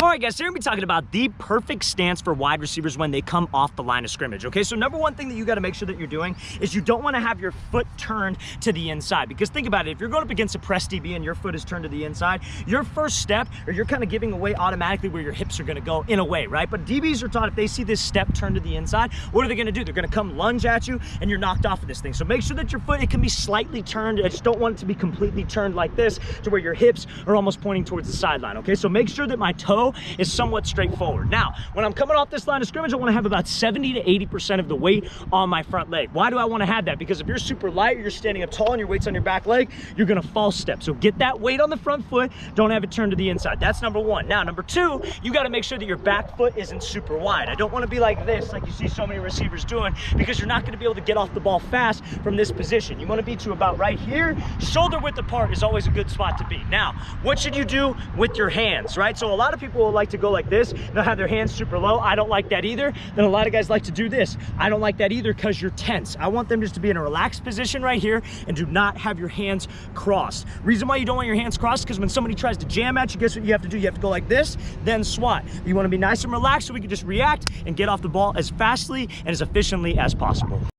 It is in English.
All right, guys, so we're gonna be talking about the perfect stance for wide receivers when they come off the line of scrimmage, okay? So number one thing that you gotta make sure that you're doing is you don't wanna have your foot turned to the inside, because think about it, if you're going up against a press DB and your foot is turned to the inside, your first step, or you're kind of giving away automatically where your hips are gonna go in a way, right? But DBs are taught if they see this step turned to the inside, what are they gonna do? They're gonna come lunge at you and you're knocked off of this thing. So make sure that your foot, it can be slightly turned. I just don't want it to be completely turned like this to where your hips are almost pointing towards the sideline, okay? So make sure that my toe is somewhat straightforward. Now, when I'm coming off this line of scrimmage, I want to have about 70 to 80% of the weight on my front leg. Why do I want to have that? Because if you're super light, you're standing up tall and your weight's on your back leg, you're going to false step. So get that weight on the front foot, don't have it turned to the inside. That's number one. Now, number two, you got to make sure that your back foot isn't super wide. I don't want to be like this, like you see so many receivers doing, because you're not going to be able to get off the ball fast from this position. You want to be to about right here. Shoulder width apart is always a good spot to be. Now, what should you do with your hands, right? So a lot of people will like to go like this. They'll have their hands super low. I don't like that either. Then a lot of guys like to do this. I don't like that either because you're tense. I want them just to be in a relaxed position right here and do not have your hands crossed. Reason why you don't want your hands crossed, because when somebody tries to jam at you, guess what you have to do? You have to go like this, then swat. You want to be nice and relaxed so we can just react and get off the ball as fastly and as efficiently as possible.